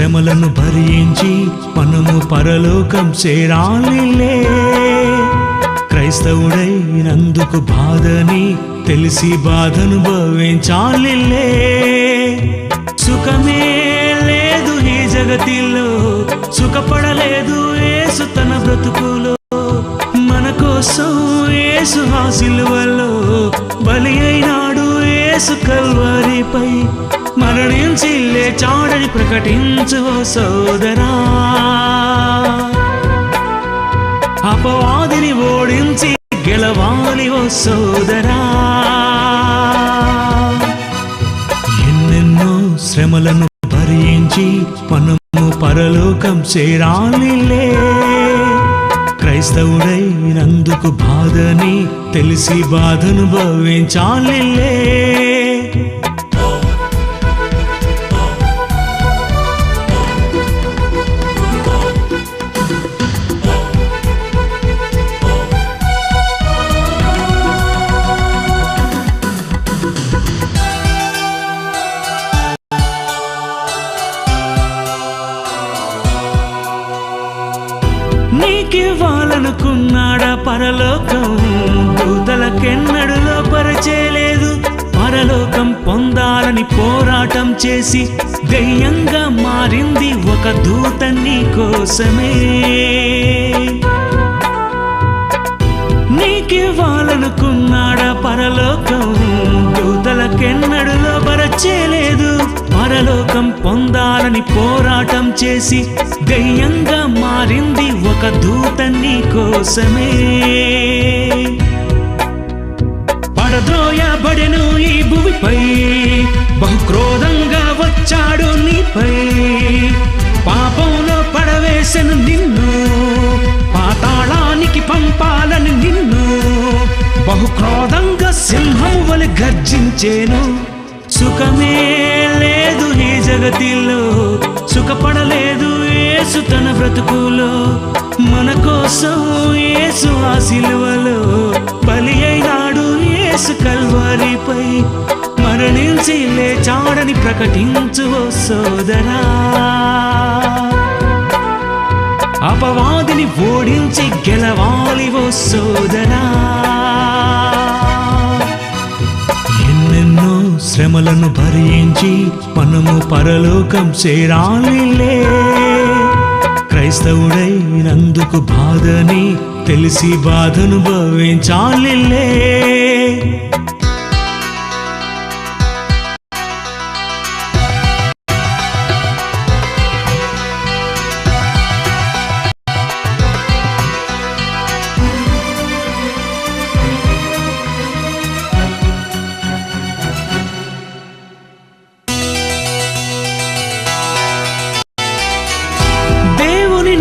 శ్రమలను భరించి మనము పరలోకం చేరాలిలే. క్రైస్తవుడైనందుకు బాధని తెలిసి బాధనుభవించాలిలే. సుఖమే లేదు ఈ జగతిలో, సుఖపడలేదు యేసు తన బ్రతుకులో. మన కోసం యేసు ఆ సిలువలో బలి అయినాడు. యేసు కల్వరిపై మరణించి లేచాడని ప్రకటించు ఓ సోదరా. అపవాదిని ఓడించి గెలవాలి ఓ సోదరా. ఎన్నెన్నో శ్రమలను భరించి మనము పరలోకం చేరాలిలే. క్రైస్తవుడైనందుకు బాధని తెలిసి బాధనుభవించాలిలే. నీకివ్వాలనుకున్నాడా పరలోకం, దూతలకెన్నడూ లోపరచేలేదు. పరలోకం పొందాలని పోరాటం చేసి దెయ్యంగా మారింది ఒక దూత నీ కోసమే. నీకివ్వాలనుకున్నాడా పరలోకం, దూతలకెన్నడూ లోపరచేలేదు. పరలోకం పొందాలని పోరాటం చేసి దెయ్యంగా మారింది ఒక దూత నీ కోసమే. పడద్రోయబడెను ఈ భూమిపై, బహుక్రోధంగా వచ్చాడు నీపై. పాపంలో పడవేసెను నిన్ను, పాతాళానికి పంపాలని నిన్ను. బహుక్రోధంగా సింహము వలె గర్జించేను. సుఖమే లేదు ఈ జగతిలో, సుఖపడలేదు యేసు తన బ్రతుకులో. మన కోసం యేసు ఆ సిలువలో బలి అయినాడు. యేసు కల్వరిపై మరణించి లేచాడని ప్రకటించు ఓ సోదరా. అపవాదిని ఓడించి గెలవాలి ఓ సోదరా. ఎన్నెన్నో శ్రమలను భరించి మనము పరలోకం చేరాలిలే. క్రైస్తవుడైనందుకు బాధని తెలిసి బాధనుభవించాలిలే.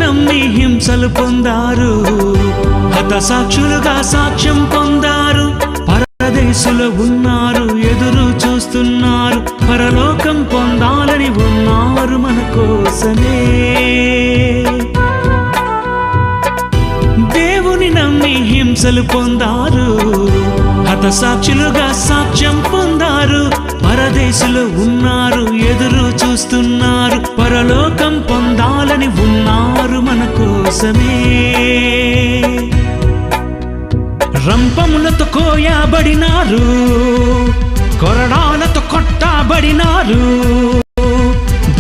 నమ్మి హింసలు పొందారు, హతసాక్షులుగా సాక్ష్యం పొందారు. పరదేశులో ఉన్నారు, ఎదురు చూస్తున్నారు. పరలోకం పొందాలని ఉన్నారు మన కోసమే. దేవుని నమ్మి హింసలు పొందారు, హతసాక్షులుగా సాక్ష్యం పొందారు. పరదేశులో ఉన్నారు, ఎదురు చూస్తున్నారు. పరలోకం పొందాలని ఉన్నారు మన కోసమే. రంపములతో కోయబడినారు, కొరడాలతో కొట్టబడినారు.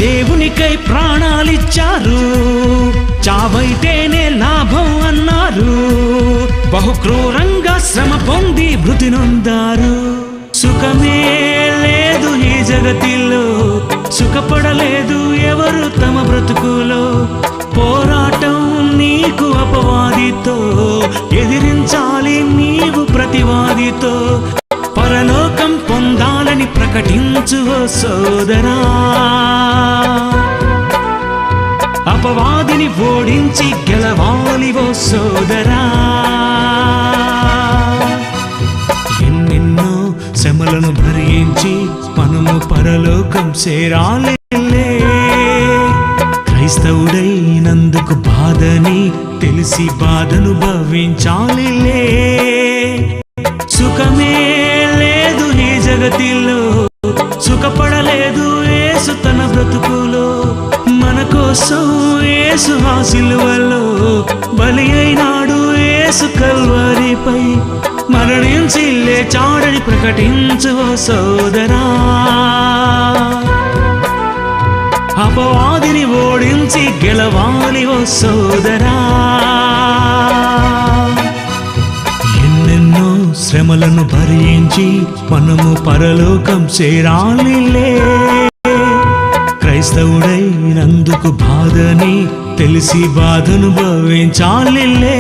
దేవునికై ప్రాణాలిచ్చారు, చావైతేనే లాభం అన్నారు. బహుక్రూరంగా శ్రమ పొంది మృతి నొందారు. సుఖమే లేదు ఈ జగతిలో, సుఖపడలేదు ఎవరు తమ బ్రతుకులో. పోరాటం నీకు అపవాదితో, ఎదిరించాలి నీవు ప్రతివాదితో. పరలోకం పొందాలని ప్రకటించు ఓ సోదరా. అపవాదిని ఓడించి గెలవాలి ఓ సోదరా. ఎన్నెన్నో శ్రమలను భరించి మనము పరలోకం చేరాలిలే. క్రైస్తవుడైనందుకు బాధని తెలిసి బాధనుభవించాలిలే. సుఖమే లేదు ఈ జగతిలో, సుఖపడలేదు యేసు తన బ్రతుకులో. మన కోసం యేసు ఆ సిలువలో బలి అయినాడు, యేసు కల్వరిపై మరణించి లేచాడని ప్రకటించు ఓ సోదరా. అపవాదిని ఓడించి గెలవాలి ఓ సోదరా. ఎన్నెన్నో శ్రమలను భరించి మనము పరలోకం చేరాలిలే. క్రైస్తవుడైనందుకు బాధని తెలిసి బాధను భవించాలిలే.